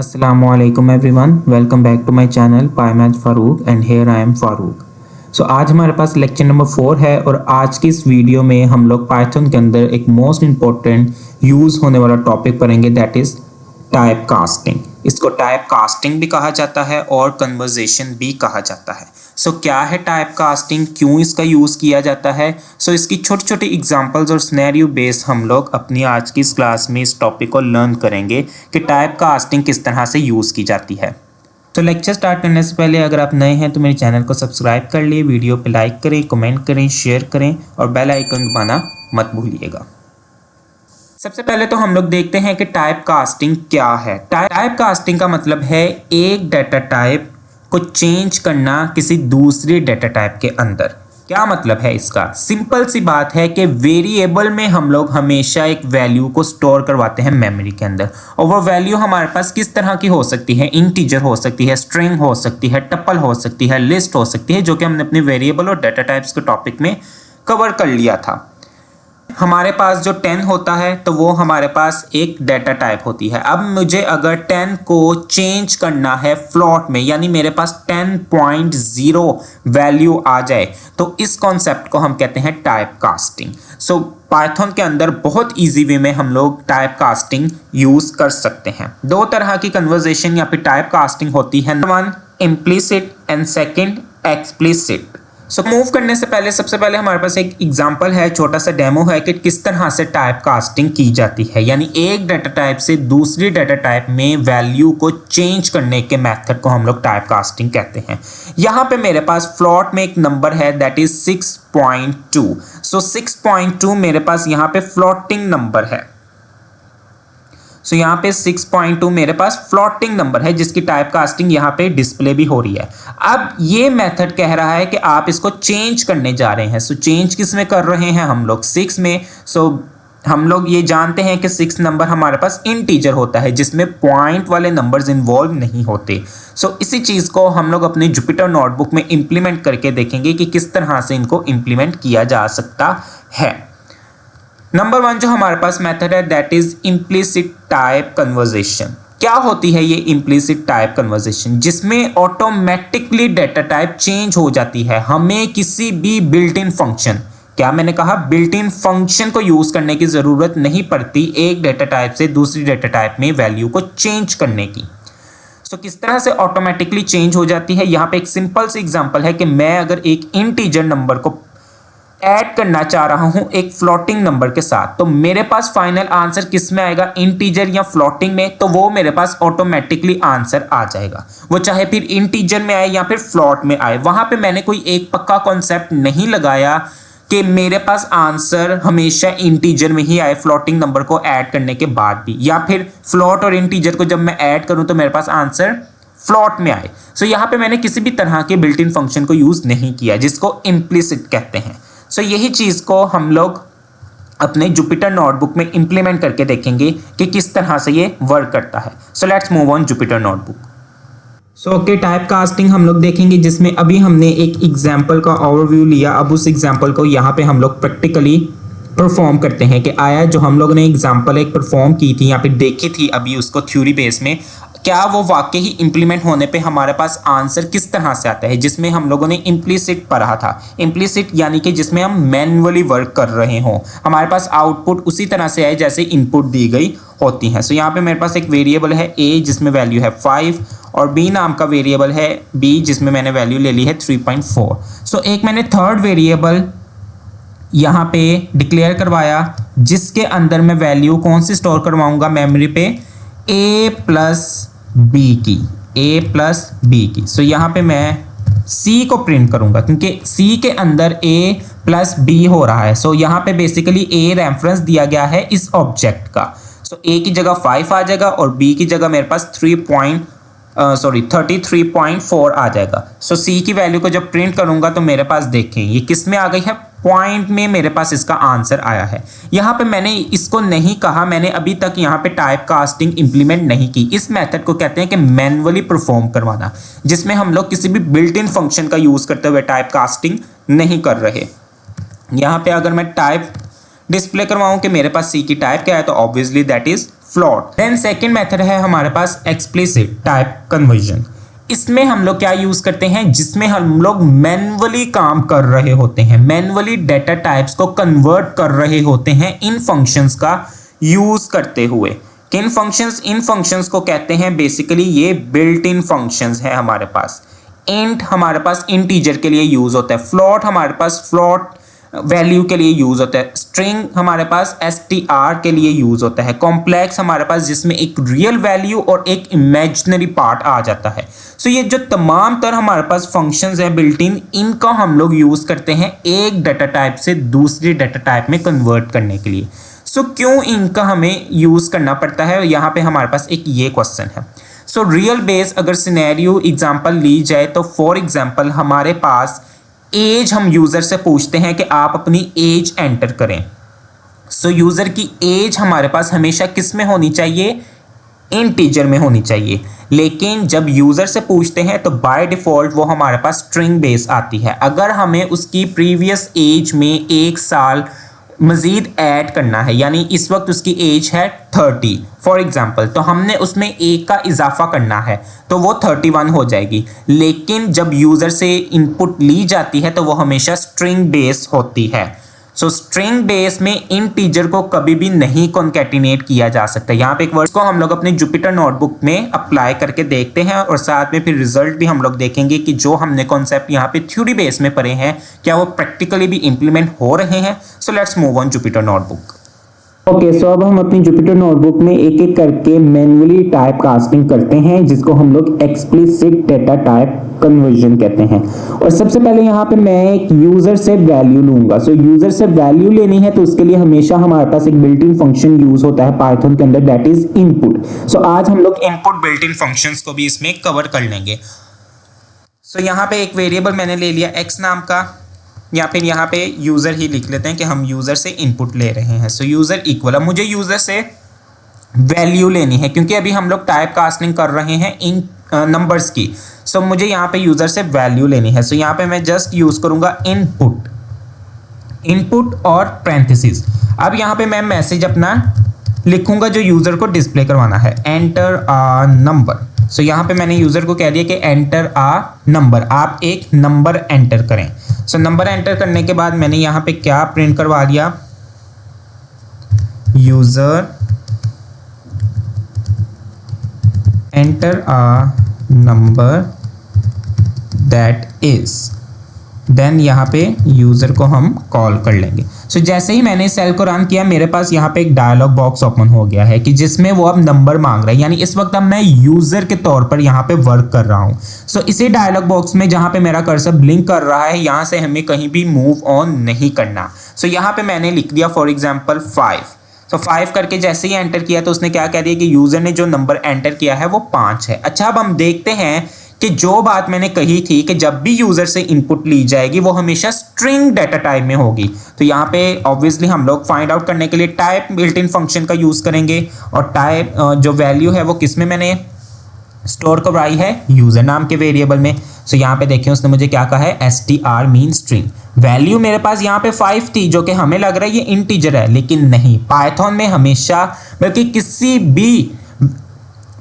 Assalamualaikum everyone, welcome back to my channel PyMath Farouk and here I am Farouk। सो आज हमारे पास lecture number 4 है और आज की इस वीडियो में हम लोग पाइथन के अंदर एक मोस्ट इम्पोर्टेंट यूज़ होने वाला टॉपिक पढ़ेंगे, दैट इज़ टाइप कास्टिंग। इसको टाइप कास्टिंग भी कहा जाता है और कन्वर्जेशन भी कहा जाता है। सो क्या है टाइप कास्टिंग, क्यों इसका यूज़ किया जाता है? सो इसकी छोटी छोटी एग्जांपल्स और सिनेरियो बेस हम लोग अपनी आज की इस क्लास में इस टॉपिक को लर्न करेंगे कि टाइप कास्टिंग किस तरह से यूज़ की जाती है। तो लेक्चर स्टार्ट करने से पहले अगर आप नए हैं तो मेरे चैनल को सब्सक्राइब कर लिए, वीडियो पे लाइक करें, कमेंट करें, शेयर करें और बेल आइकन दबाना मत भूलिएगा। सबसे पहले तो हम लोग देखते हैं कि टाइप कास्टिंग क्या है। टाइप कास्टिंग का मतलब है एक डाटा टाइप को चेंज करना किसी दूसरी डाटा टाइप के अंदर। क्या मतलब है इसका? सिंपल सी बात है कि वेरिएबल में हम लोग हमेशा एक वैल्यू को स्टोर करवाते हैं मेमोरी के अंदर, और वो वैल्यू हमारे पास किस तरह की हो सकती है? इंटीजर हो सकती है, स्ट्रिंग हो सकती है, टपल हो सकती है, लिस्ट हो सकती है, जो कि हमने अपने वेरिएबल और डाटा टाइप्स के टॉपिक में कवर कर लिया था। हमारे पास जो 10 होता है तो वो हमारे पास एक डाटा टाइप होती है। अब मुझे अगर 10 को चेंज करना है फ्लोट में, यानी मेरे पास 10.0 वैल्यू आ जाए, तो इस कॉन्सेप्ट को हम कहते हैं टाइप कास्टिंग। सो पाइथन के अंदर बहुत इजी वे में हम लोग टाइप कास्टिंग यूज कर सकते हैं। दो तरह की कन्वर्जेशन या फिर टाइप कास्टिंग होती है, one implicit and second explicit. So move करने से पहले सबसे पहले हमारे पास एक एग्जांपल है, छोटा सा डेमो है कि किस तरह से टाइप कास्टिंग की जाती है, यानी एक डाटा टाइप से दूसरी डाटा टाइप में वैल्यू को चेंज करने के मेथड को हम लोग टाइप कास्टिंग कहते हैं। यहाँ पे मेरे पास फ्लोट में एक नंबर है दैट इज 6.2। सो 6.2 मेरे पास यहाँ पे फ्लोटिंग नंबर है। सो यहाँ पे 6.2 मेरे पास फ्लोटिंग नंबर है जिसकी टाइप कास्टिंग यहाँ पे डिस्प्ले भी हो रही है। अब ये मेथड कह रहा है कि आप इसको चेंज करने जा रहे हैं। सो चेंज किस में कर रहे हैं हम लोग? 6 में। सो हम लोग ये जानते हैं कि 6 नंबर हमारे पास इंटीजर होता है जिसमें पॉइंट वाले नंबर्स इन्वॉल्व नहीं होते। सो इसी चीज़ को हम लोग अपने जुपिटर नोटबुक में इम्प्लीमेंट करके देखेंगे कि किस तरह से इनको इम्प्लीमेंट किया जा सकता है। नंबर 1 जो हमारे पास मेथड है that is implicit type conversation. क्या होती है ये इम्प्लिसिट टाइप कन्वर्जेशन? जिसमें ऑटोमेटिकली डाटा टाइप चेंज हो जाती है। हमें किसी भी बिल्ट इन फंक्शन, क्या मैंने कहा, बिल्ट इन फंक्शन को यूज करने की जरूरत नहीं पड़ती एक डाटा टाइप से दूसरी डाटा टाइप में वैल्यू को चेंज करने की। सो किस तरह से ऑटोमेटिकली चेंज हो जाती है? यहाँ पे एक सिंपल सी एग्जांपल है कि मैं अगर एक इंटीजर नंबर को ऐड करना चाह रहा हूं एक फ्लोटिंग नंबर के साथ, तो मेरे पास फाइनल आंसर किस में आएगा? इंटीजर या फ्लोटिंग में। तो वो मेरे पास ऑटोमेटिकली आंसर आ जाएगा, वो चाहे फिर इंटीजर में आए या फिर फ्लोट में आए। वहां पे मैंने कोई एक पक्का कॉन्सेप्ट नहीं लगाया कि मेरे पास आंसर हमेशा इंटीजर में ही आए फ्लोटिंग नंबर को ऐड करने के बाद भी, या फिर फ्लोट और इंटीजर को जब मैं ऐड करूं तो मेरे पास आंसर फ्लोट में आए। सो यहाँ पे मैंने किसी भी तरह के बिल्ट इन फंक्शन को यूज नहीं किया, जिसको इम्प्लिसिट कहते हैं। सो यही चीज़ को हम लोग अपने जुपिटर नोटबुक में इंप्लीमेंट करके देखेंगे कि किस तरह से ये वर्क करता है। सो let's move on Jupiter notebook. So okay, type casting हम लोग देखेंगे जिसमें अभी हमने एक एग्जांपल का ओवरव्यू लिया। अब उस एग्जांपल को यहाँ पे हम लोग प्रैक्टिकली परफॉर्म करते हैं कि आया जो हम लोगों ने एग्जांपल एक परफॉर्म की थी, यहाँ पे देखी थी अभी उसको थ्योरी बेस में, क्या वो वाकई ही इंप्लीमेंट होने पे हमारे पास आंसर किस तरह से आता है, जिसमें हम लोगों ने इम्प्लिसिट पढ़ा था। इम्प्लिसिट यानी कि जिसमें हम मैन्युअली वर्क कर रहे हों, हमारे पास आउटपुट उसी तरह से आए जैसे इनपुट दी गई होती है। सो यहाँ पे मेरे पास एक वेरिएबल है a जिसमें वैल्यू है 5 और b नाम का वेरिएबल है b जिसमें मैंने वैल्यू ले ली है 3.4। सो एक मैंने थर्ड वेरिएबल यहाँ पे डिक्लेयर करवाया जिसके अंदर मैं वैल्यू कौन सी स्टोर करवाऊंगा मेमोरी पे? a प्लस b की। सो यहाँ पे मैं c को प्रिंट करूंगा क्योंकि c के अंदर a प्लस b हो रहा है। सो यहाँ पे बेसिकली a रेफरेंस दिया गया है इस ऑब्जेक्ट का। सो a की जगह 5 आ जाएगा और b की जगह मेरे पास 33.4 आ जाएगा। सो c की वैल्यू को जब प्रिंट करूंगा तो मेरे पास देखें ये किस में आ गई है? पॉइंट में मेरे पास इसका आंसर आया है। यहाँ पे मैंने इसको नहीं कहा, मैंने अभी तक यहाँ पे टाइप कास्टिंग इंप्लीमेंट नहीं की। इस मेथड को कहते हैं कि मैन्युअली परफॉर्म करवाना, जिसमें हम लोग किसी भी बिल्ट इन फंक्शन का यूज करते हुए टाइप कास्टिंग नहीं कर रहे। यहाँ पे अगर मैं टाइप डिस्प्ले करवाऊं कि मेरे पास सी की टाइप क्या है, तो obviously that is float. Then second method है हमारे पास एक्सप्लिसिट टाइप कन्वर्जन। इसमें हम लोग क्या यूज करते हैं, जिसमें हम लोग मैन्युअली काम कर रहे होते हैं, मैन्युअली डेटा टाइप्स को कन्वर्ट कर रहे होते हैं इन फंक्शंस का यूज करते हुए। किन फंक्शंस? इन फंक्शंस को कहते हैं बेसिकली ये बिल्ट इन फंक्शंस है हमारे पास। इंट हमारे पास इंटीजर के लिए यूज होता है, फ्लोट हमारे पास फ्लोट वैल्यू के लिए यूज होता है, स्ट्रिंग हमारे पास str के लिए यूज होता है, कॉम्प्लेक्स हमारे पास जिसमें एक रियल वैल्यू और एक इमेजिनरी पार्ट आ जाता है। सो ये जो तमाम तर हमारे पास फंक्शंस हैं बिल्ट इन, इनका हम लोग यूज करते हैं एक डाटा टाइप से दूसरी डाटा टाइप में कन्वर्ट करने के लिए। सो क्यों इनका हमें यूज करना पड़ता है, यहाँ पे हमारे पास एक ये क्वेश्चन है। सो रियल बेस अगर सिनेरियो एग्जांपल ली जाए तो फॉर एग्जांपल हमारे पास एज, हम यूजर से पूछते हैं कि आप अपनी एज एंटर करें। सो यूजर की एज हमारे पास हमेशा किस में होनी चाहिए? इंटीजर में होनी चाहिए। लेकिन जब यूजर से पूछते हैं तो बाय डिफॉल्ट वो हमारे पास स्ट्रिंग बेस आती है। अगर हमें उसकी प्रीवियस एज में 1 साल मज़ीद ऐड करना है, यानी इस वक्त उसकी एज है 30 फॉर एग्जांपल, तो हमने उसमें 1 का इजाफा करना है तो वो 31 हो जाएगी। लेकिन जब यूज़र से इनपुट ली जाती है तो वो हमेशा स्ट्रिंग बेस होती है। सो स्ट्रिंग बेस में इंटीजर को कभी भी नहीं कॉन्कैटिनेट किया जा सकता। यहाँ पे एक वर्ड को हम लोग अपने जुपिटर नोटबुक में अप्लाई करके देखते हैं और साथ में फिर रिजल्ट भी हम लोग देखेंगे कि जो हमने कॉन्सेप्ट यहाँ पे थ्योरी बेस में पढ़े हैं क्या वो प्रैक्टिकली भी इंप्लीमेंट हो रहे हैं। So let's move on Jupiter notebook. Okay, so अब हम अपनी जुपिटर नोटबुक में एक एक करके मैन्युअली टाइप कास्टिंग करते हैं, जिसको हम लोग एक्सप्लिसिट डेटा टाइप कन्वर्जन कहते हैं। और सबसे पहले यहाँ पे मैं एक यूजर से वैल्यू लूंगा। सो यूजर से वैल्यू लेनी है तो उसके लिए हमेशा हमारे पास एक बिल्ट इन फंक्शन यूज होता है पाइथन के अंदर, दैट इज इनपुट। सो आज हम लोग इनपुट बिल्ट इन फंक्शंस को भी इसमें कवर कर लेंगे। सो यहाँ पे एक वेरिएबल मैंने ले लिया x नाम का, या फिर यहाँ पे यूज़र ही लिख लेते हैं कि हम यूज़र से इनपुट ले रहे हैं। सो यूज़र इक्वल, अब मुझे यूज़र से वैल्यू लेनी है क्योंकि अभी हम लोग टाइप कास्टिंग कर रहे हैं इन नंबर्स की। सो मुझे यहाँ पे यूज़र से वैल्यू लेनी है। सो यहाँ पे मैं जस्ट यूज़ करूँगा इनपुट और पैरेंथेसिस। अब यहाँ पे मैं मैसेज अपना लिखूँगा जो यूज़र को डिस्प्ले करवाना है, एंटर अ नंबर। सो यहाँ पे मैंने यूज़र को कह दिया कि एंटर अ नंबर, आप एक नंबर एंटर करें। सो नंबर एंटर करने के बाद मैंने यहाँ पे क्या प्रिंट करवा दिया, user enter a number that is, then यहाँ पे यूज़र को हम कॉल कर लेंगे। सो जैसे ही मैंने सेल को रन किया मेरे पास यहाँ पे एक डायलॉग बॉक्स ओपन हो गया है कि जिसमें वो अब नंबर मांग रहा है, यानी इस वक्त अब मैं यूज़र के तौर पर यहाँ पे वर्क कर रहा हूँ। सो इसी डायलॉग बॉक्स में जहाँ पे मेरा कर्सर ब्लिंक कर रहा है यहाँ से हमें कहीं भी मूव ऑन नहीं करना। सो यहाँ पे मैंने लिख दिया फॉर एग्जाम्पल 5। तो 5 करके जैसे ही एंटर किया तो उसने क्या कह दिया कि यूज़र ने जो नंबर एंटर किया है वो 5 है। अच्छा, अब हम देखते हैं कि जो बात मैंने कही थी कि जब भी यूज़र से इनपुट ली जाएगी वो हमेशा स्ट्रिंग डेटा टाइप में होगी। तो यहाँ पे ऑब्वियसली हम लोग फाइंड आउट करने के लिए टाइप बिल्ट इन फंक्शन का यूज़ करेंगे और टाइप जो वैल्यू है वो किस में मैंने स्टोर करवाई है, यूज़र नाम के वेरिएबल में। सो यहाँ पे देखिए उसने मुझे क्या कहा है, str मीन स्ट्रिंग। वैल्यू मेरे पास यहाँ पे 5 थी जो कि हमें लग रहा है ये इंटीजर है, लेकिन नहीं, पाइथन में हमेशा, बल्कि किसी भी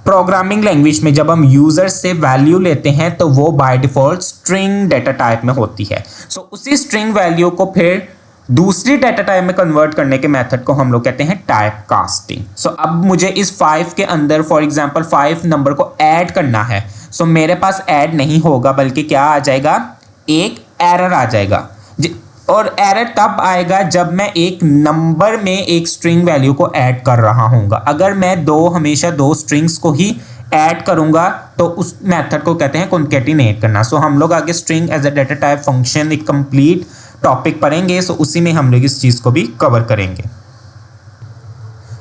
प्रोग्रामिंग लैंग्वेज में जब हम यूज़र से वैल्यू लेते हैं तो वो by default string data type में होती है। सो उसी स्ट्रिंग वैल्यू को फिर दूसरी डेटा टाइप में कन्वर्ट करने के मेथड को हम लोग कहते हैं टाइप कास्टिंग। सो अब मुझे इस 5 के अंदर फॉर एग्जांपल 5 नंबर को ऐड करना है। सो मेरे पास ऐड नहीं होगा बल्कि क्या आ जाएगा, एक एरर आ जाएगा। और एरर तब आएगा जब मैं एक नंबर में एक स्ट्रिंग वैल्यू को ऐड कर रहा हूँगा। अगर मैं हमेशा दो स्ट्रिंग्स को ही ऐड करूँगा तो उस मेथड को कहते हैं कॉन्कैटिनेट करना। सो हम लोग आगे string as a data type function एक कंप्लीट टॉपिक पढ़ेंगे। सो उसी में हम लोग इस चीज़ को भी कवर करेंगे।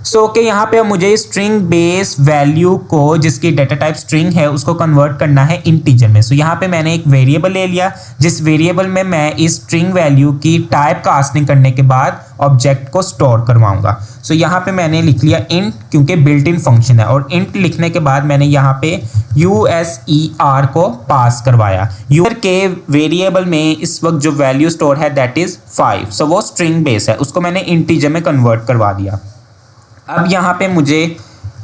सो ओके, यहाँ पे मुझे स्ट्रिंग बेस वैल्यू को जिसकी डेटा टाइप स्ट्रिंग है उसको कन्वर्ट करना है इंटीजर में। सो यहाँ पे मैंने एक वेरिएबल ले लिया जिस वेरिएबल में मैं इस स्ट्रिंग वैल्यू की टाइप कास्टिंग करने के बाद ऑब्जेक्ट को स्टोर करवाऊंगा। सो यहाँ पे मैंने लिख लिया इंट, क्योंकि बिल्ट इन फंक्शन है, और इंट लिखने के बाद मैंने यहाँ पे USER को पास करवाया। यूजर के वेरिएबल में इस वक्त जो वैल्यू स्टोर है दैट इज 5। सो वो स्ट्रिंग बेस है, उसको मैंने इंटीजर में कन्वर्ट करवा दिया। अब यहाँ पे मुझे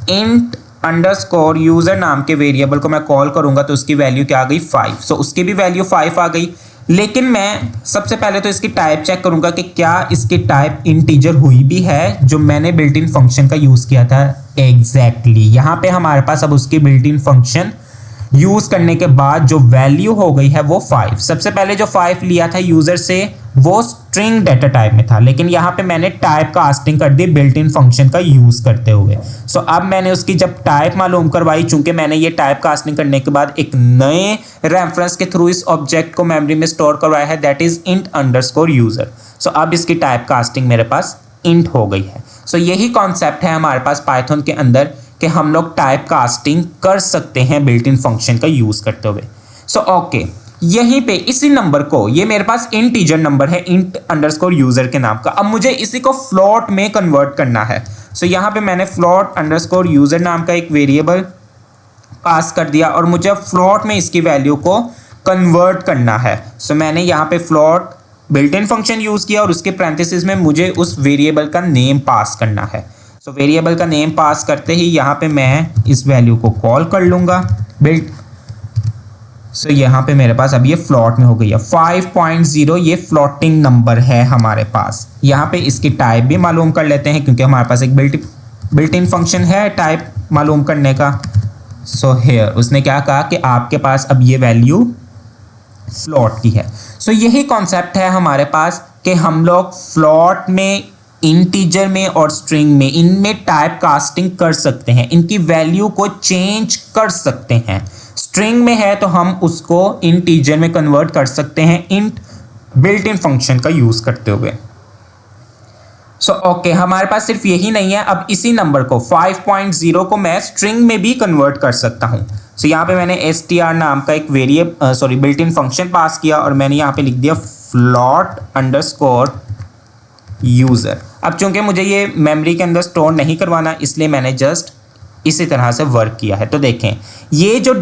इंट अंडरस्कोर यूज़र नाम के वेरिएबल को मैं कॉल करूँगा तो उसकी वैल्यू क्या आ गई 5। सो उसकी भी वैल्यू 5 आ गई। लेकिन मैं सबसे पहले तो इसकी टाइप चेक करूँगा कि क्या इसकी टाइप इंटीजर हुई भी है जो मैंने बिल्ट इन फंक्शन का यूज़ किया था। एग्जैक्टली यहाँ पे हमारे पास अब उसकी बिल्ट इन फंक्शन यूज़ करने के बाद जो वैल्यू हो गई है वो 5। सबसे पहले जो 5 लिया था यूज़र से वो स्ट्रिंग डेटा टाइप में था, लेकिन यहाँ पे मैंने टाइप कास्टिंग कर दी बिल्ट इन फंक्शन का यूज़ करते हुए। सो अब मैंने उसकी जब टाइप मालूम करवाई, चूंकि मैंने ये टाइप कास्टिंग करने के बाद एक नए रेफरेंस के थ्रू इस ऑब्जेक्ट को मेमोरी में स्टोर करवाया है, that is int underscore user. So अब इसकी टाइप कास्टिंग मेरे पास इंट हो गई है। सो यही कॉन्सेप्ट है हमारे पास पाइथन के अंदर कि हम लोग टाइप कास्टिंग कर सकते हैं बिल्ट इन फंक्शन का यूज़ करते हुए। सो ओके, यहीं पे इसी नंबर को, ये मेरे पास इंटीजर नंबर है इंट अंडरस्कोर यूज़र के नाम का, अब मुझे इसी को फ्लोट में कन्वर्ट करना है। सो यहाँ पे मैंने फ्लोट अंडरस्कोर यूज़र नाम का एक वेरिएबल पास कर दिया और मुझे फ्लोट में इसकी वैल्यू को कन्वर्ट करना है। सो मैंने यहाँ पे float built in function use किया और उसके पैरेंथेसिस में मुझे उस वेरिएबल का नेम पास करना है। सो वेरिएबल का नेम पास करते ही यहाँ पे मैं इस वैल्यू को कॉल कर लूँगा बिल्ट। सो यहाँ पे मेरे पास अब ये फ्लोट में हो गई है 5.0, ये फ्लोटिंग नंबर है हमारे पास। यहाँ पे इसकी टाइप भी मालूम कर लेते हैं क्योंकि हमारे पास एक बिल्ट इन फंक्शन है टाइप मालूम करने का। सो हेयर उसने क्या कहा कि आपके पास अब ये वैल्यू फ्लोट की है। सो यही कॉन्सेप्ट है हमारे पास कि हम लोग फ्लोट में, इंटीजर में और स्ट्रिंग में, इनमें टाइप कास्टिंग कर सकते हैं, इनकी वैल्यू को चेंज कर सकते हैं। स्ट्रिंग में है तो हम उसको इंटीजर में कन्वर्ट कर सकते हैं इंट बिल्ट इन फंक्शन का यूज़ करते हुए। सो ओके, हमारे पास सिर्फ यही नहीं है, अब इसी नंबर को 5.0 को मैं स्ट्रिंग में भी कन्वर्ट कर सकता हूँ। सो यहाँ पे मैंने str नाम का एक बिल्ट इन फंक्शन पास किया और मैंने यहाँ पे लिख दिया फ्लोट अंडरस्कोर यूज़र। अब चूंकि मुझे ये मेमोरी के अंदर स्टोर नहीं करवाना, इसलिए मैंने जस्ट इसी तरह से वर्क किया है। तो देखें ये जो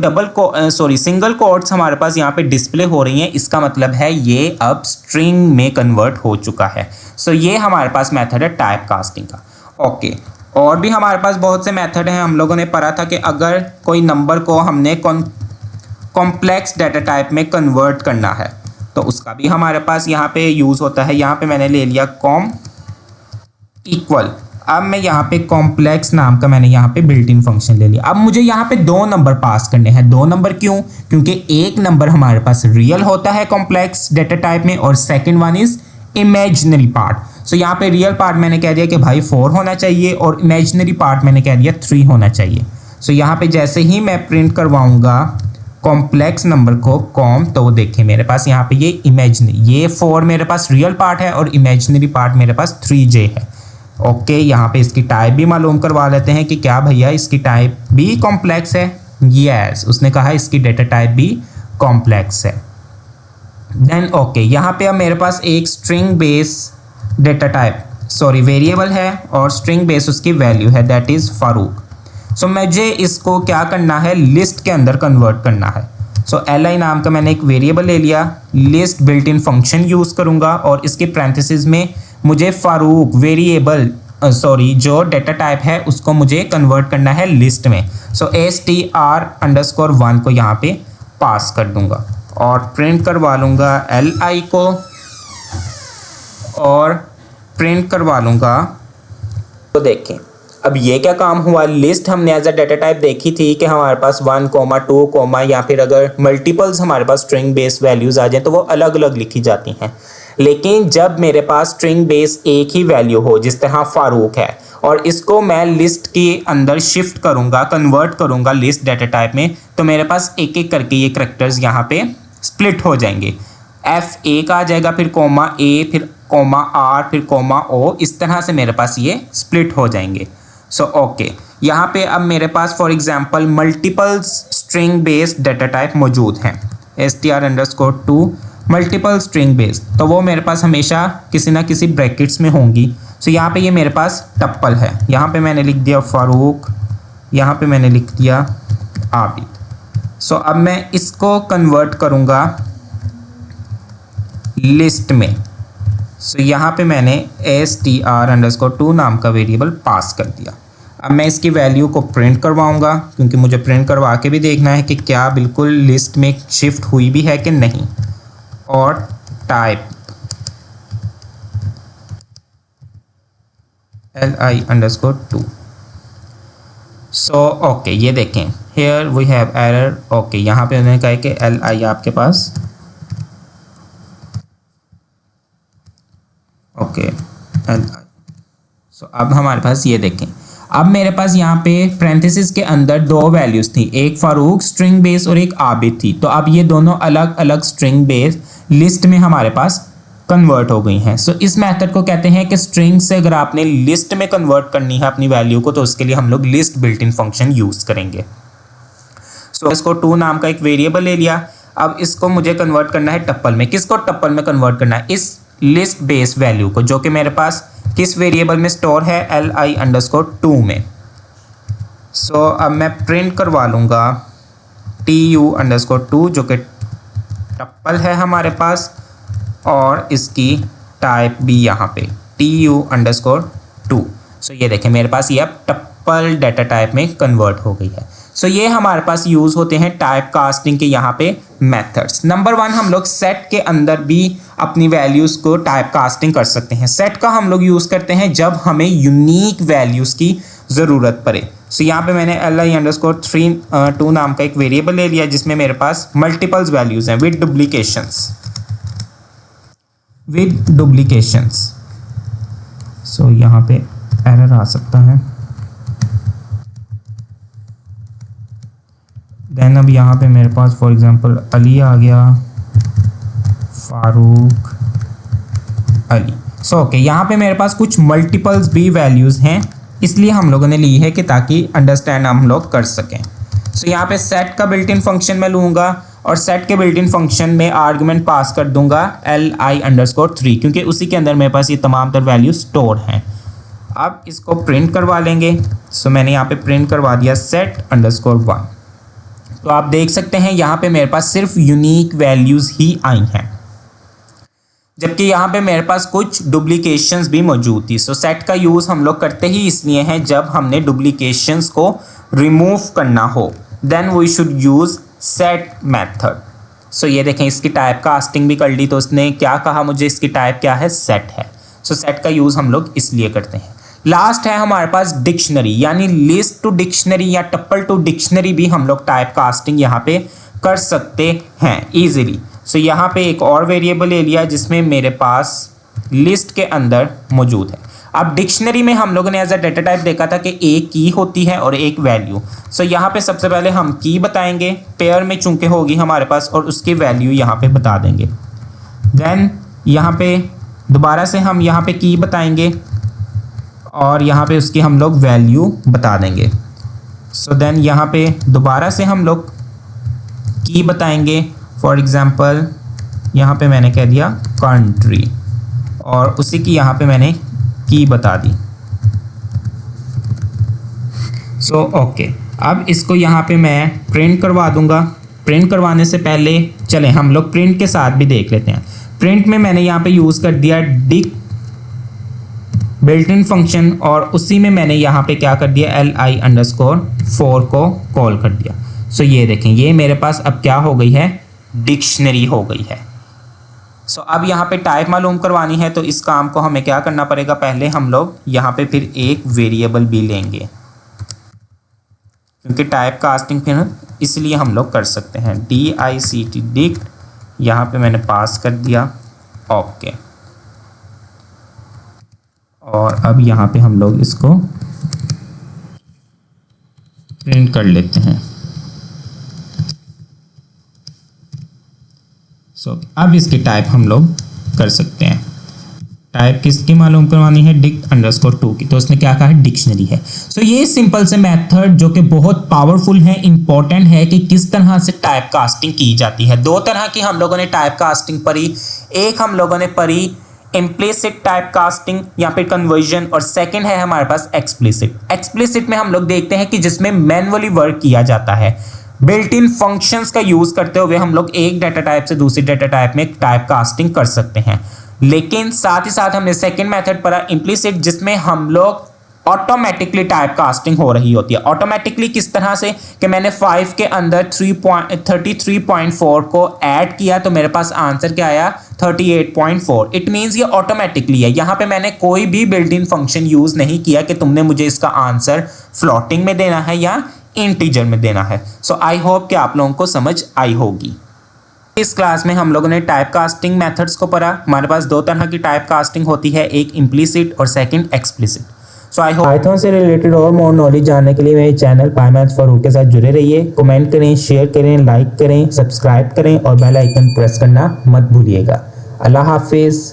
सिंगल कोट्स हमारे पास यहाँ पे डिस्प्ले हो रही हैं, इसका मतलब है ये अब स्ट्रिंग में कन्वर्ट हो चुका है। सो ये हमारे पास मेथड है टाइप कास्टिंग का। ओके, और भी हमारे पास बहुत से मेथड हैं। हम लोगों ने पढ़ा था कि अगर कोई नंबर को हमने कॉम्प्लेक्स डाटा टाइप में कन्वर्ट करना है तो उसका भी हमारे पास यहाँ पे यूज़ होता है। यहाँ पे मैंने ले लिया कॉम इक्वल, अब मैं यहाँ पे कॉम्प्लेक्स नाम का मैंने यहाँ पे बिल्ट इन फंक्शन ले लिया। अब मुझे यहाँ पे 2 नंबर पास करने हैं। 2 नंबर क्यों? क्योंकि एक नंबर हमारे पास रियल होता है कॉम्प्लेक्स डेटा टाइप में और second one is imaginary part. So यहाँ पे रियल पार्ट मैंने कह दिया कि भाई 4 होना चाहिए और इमेजिनरी पार्ट मैंने कह दिया 3 होना चाहिए। सो यहाँ पे जैसे ही मैं प्रिंट करवाऊँगा कॉम्प्लेक्स नंबर को कॉम, तो देखें मेरे पास यहाँ पे ये इमेजिनरी, ये 4 मेरे पास रियल पार्ट है और इमेजिनरी पार्ट मेरे पास 3j है। ओके, यहाँ पे इसकी टाइप भी मालूम करवा लेते हैं कि क्या भैया इसकी टाइप भी कॉम्प्लेक्स है। यस, उसने कहा इसकी डेटा टाइप भी कॉम्प्लेक्स है। देन ओके, यहाँ पे अब मेरे पास एक string base data type variable है और स्ट्रिंग बेस उसकी वैल्यू है, दैट इज़ फारूक। सो मुझे इसको क्या करना है, लिस्ट के अंदर कन्वर्ट करना है। सो li नाम का मैंने एक वेरिएबल ले लिया, list built in function use करूँगा और इसके पैरेंथेसिस में मुझे फारूक वेरिएबल जो डेटा टाइप है उसको मुझे कन्वर्ट करना है लिस्ट में। सो str_1 को यहाँ पे पास कर दूंगा और प्रिंट करवा लूँगा li को और प्रिंट करवा लूँगा। तो देखें अब ये क्या काम हुआ, लिस्ट हमने एज अ डेटा टाइप देखी थी कि हमारे पास 1, 2, या फिर अगर मल्टीपल्स हमारे पास स्ट्रिंग बेस वैल्यूज़ आ जाए तो वो अलग अलग लिखी जाती हैं। लेकिन जब मेरे पास स्ट्रिंग बेस एक ही वैल्यू हो, जिस तरह फारूक है, और इसको मैं लिस्ट के अंदर शिफ्ट करूँगा, कन्वर्ट करूँगा लिस्ट डेटा टाइप में, तो मेरे पास एक एक करके ये करैक्टर्स यहाँ पे स्प्लिट हो जाएंगे। F1 आ जाएगा, फिर कोमा A, फिर कोमा R, फिर कोमा O, इस तरह से मेरे पास ये स्प्लिट हो जाएंगे। सो ओके, यहाँ पे अब मेरे पास for example multiples string based data type मौजूद हैं, str_2 मल्टीपल स्ट्रिंग बेस, तो वो मेरे पास हमेशा किसी ना किसी ब्रैकेट्स में होंगी। सो यहाँ पे ये मेरे पास टप्पल है, यहाँ पे मैंने लिख दिया फारूक, यहाँ पे मैंने लिख दिया आबिद। सो अब मैं इसको कन्वर्ट करूँगा लिस्ट में। सो यहाँ पे मैंने str_2 नाम का वेरिएबल पास कर दिया। अब मैं इसकी वैल्यू को प्रिंट करवाऊंगा क्योंकि मुझे प्रिंट करवा के भी देखना है कि क्या बिल्कुल लिस्ट में शिफ्ट हुई भी है कि नहीं। और टाइप li_2। सो ओके, ये देखें here we have error. Okay, यहाँ पे उन्होंने कहा है कि li आपके पास ओके li। सो अब हमारे पास ये देखें, अब मेरे पास यहाँ पे पैरेंथेसिस के अंदर दो वैल्यूज थी, एक फारूक स्ट्रिंग बेस और एक आबिद थी। तो अब ये दोनों अलग अलग स्ट्रिंग बेस लिस्ट में हमारे पास कन्वर्ट हो गई हैं। सो इस मेथड को कहते हैं कि स्ट्रिंग से अगर आपने लिस्ट में कन्वर्ट करनी है अपनी वैल्यू को, तो उसके लिए हम लोग list built in function use करेंगे। सो इसको टू नाम का एक वेरिएबल ले लिया। अब इसको मुझे कन्वर्ट करना है टप्पल में। किसको टप्पल में कन्वर्ट करना है? इस लिस्ट बेस वैल्यू को, जो कि मेरे पास किस वेरिएबल में स्टोर है? li_2 में। सो अब मैं प्रिंट करवा लूँगा tu_2 जो कि टप्पल है हमारे पास, और इसकी टाइप भी यहाँ पे tu_2। सो ये देखें मेरे पास ये अब टप्पल डाटा टाइप में कन्वर्ट हो गई है। सो ये हमारे पास यूज़ होते हैं टाइप कास्टिंग के यहाँ पे मेथड्स। नंबर 1, हम लोग सेट के अंदर भी अपनी वैल्यूज़ को टाइप कास्टिंग कर सकते हैं। सेट का हम लोग यूज़ करते हैं जब हमें यूनिक वैल्यूज़ की ज़रूरत पड़े। सो यहाँ पे मैंने li_2 नाम का एक वेरिएबल ले लिया जिसमें मेरे पास मल्टीपल्स वैल्यूज़ हैं विद डुप्लीकेशंस। सो यहाँ पे एरर आ सकता है। देन अब यहाँ पे मेरे पास फॉर एग्जांपल अली आ गया, फारूक अली। सो ओके, यहाँ पे मेरे पास कुछ मल्टीपल्स भी वैल्यूज़ हैं, इसलिए हम लोगों ने ली है कि ताकि अंडरस्टैंड हम लोग कर सकें। सो यहाँ पे सेट का बिल्ट इन फंक्शन मैं लूँगा और सेट के बिल्ट इन फंक्शन में आर्गुमेंट पास कर दूंगा li_3 क्योंकि उसी के अंदर मेरे पास ये तमाम तर वैल्यू स्टोर हैं। अब इसको प्रिंट करवा लेंगे। सो मैंने यहाँ पे प्रिंट करवा दिया set_1। तो आप देख सकते हैं यहाँ पे मेरे पास सिर्फ यूनिक वैल्यूज़ ही आई हैं, जबकि यहाँ पे मेरे पास कुछ डुप्लीकेशंस भी मौजूद थी। सो सेट का यूज़ हम लोग करते ही इसलिए हैं जब हमने डुप्लीकेशंस को रिमूव करना हो, then we should use set method. So ये देखें इसकी टाइप कास्टिंग भी कर ली, तो उसने क्या कहा मुझे, इसकी टाइप क्या है? सेट है। सो सेट का यूज़ हम लोग इसलिए करते हैं। लास्ट है हमारे पास डिक्शनरी, यानी लिस्ट टू डिक्शनरी या टप्पल टू डिक्शनरी भी हम लोग टाइप कास्टिंग यहाँ पे कर सकते हैं ईजिली। सो यहाँ पे एक और वेरिएबल ले लिया जिसमें मेरे पास लिस्ट के अंदर मौजूद है। अब डिक्शनरी में हम लोगों ने एज अ डेटा टाइप देखा था कि एक की होती है और एक वैल्यू। सो यहाँ पे सबसे पहले हम की बताएंगे, पेयर में चूंकि होगी हमारे पास, और उसकी वैल्यू यहाँ पे बता देंगे। देन यहाँ पे दोबारा से हम यहाँ पे की बताएंगे और यहाँ पे उसकी हम लोग वैल्यू बता देंगे। सो देन यहाँ पे दोबारा से हम लोग की बताएंगे। फॉर एग्ज़ाम्पल यहाँ पे मैंने कह दिया कंट्री और उसी की यहाँ पे मैंने की बता दी। सो ओके, अब इसको यहाँ पे मैं प्रिंट करवा दूंगा। प्रिंट करवाने से पहले चलें हम लोग प्रिंट के साथ भी देख लेते हैं। प्रिंट में मैंने यहाँ पे यूज़ कर दिया डिक बिल्ट इन फंक्शन और उसी में मैंने यहाँ पे क्या कर दिया li_4 को कॉल कर दिया। सो ये देखें ये मेरे पास अब क्या हो गई है, डिक्शनरी हो गई है। सो अब यहाँ पे टाइप मालूम करवानी है, तो इस काम को हमें क्या करना पड़ेगा, पहले हम लोग यहाँ पे फिर एक वेरिएबल भी लेंगे क्योंकि टाइप कास्टिंग फिर इसलिए हम लोग कर सकते हैं dict यहाँ पे मैंने पास कर दिया ओके। और अब यहाँ पे हम लोग इसको प्रिंट कर लेते हैं। सो अब इसकी टाइप हम लोग कर सकते हैं। टाइप किसकी मालूम करवानी है, dict_2 की, तो उसने क्या कहा है, डिक्शनरी है। सो ये सिंपल से मेथड जो कि बहुत पावरफुल है, इंपॉर्टेंट है कि किस तरह से टाइप कास्टिंग की जाती है। दो तरह की हम लोगों ने टाइप कास्टिंग पढ़ी, एक हम लोगों ने पढ़ी इम्प्लिसिट टाइप कास्टिंग या फिर कन्वर्जन, और सेकंड है हमारे पास एक्सप्लिसिट। एक्सप्लिसिट में हम लोग देखते हैं कि जिसमें मैनुअली वर्क किया जाता है, बिल्ट इन फंक्शंस का यूज करते हुए हम लोग एक डाटा टाइप से दूसरी डाटा टाइप में टाइप कास्टिंग कर सकते हैं। लेकिन साथ ही साथ हमने सेकंड मेथड पढ़ा इम्प्लिसिट, जिसमें हम लोग ऑटोमेटिकली टाइप कास्टिंग हो रही होती है। ऑटोमेटिकली किस तरह से कि मैंने 5 के अंदर 33.4 को ऐड किया तो मेरे पास आंसर क्या आया 38.4। इट मीन्स ये ऑटोमेटिकली है। यहाँ पे मैंने कोई भी बिल्ट इन फंक्शन यूज नहीं किया कि तुमने मुझे इसका आंसर फ्लोटिंग में देना है या इंटीजर में देना है। सो आई होप कि आप लोगों को समझ आई होगी। इस क्लास में हम लोगों ने टाइप कास्टिंग मेथड्स को पढ़ा। हमारे पास दो तरह की टाइप कास्टिंग होती है, एक इम्प्लिसिट और second explicit. So I hope Python से रिलेटेड और मोर नॉलेज जानने के लिए मेरे चैनल पाइमैथ्स फॉर के साथ जुड़े रहिए। कमेंट करें, शेयर करें, लाइक करें, सब्सक्राइब करें और बेल आइकन प्रेस करना मत भूलिएगा। अल्लाह हाफिज़।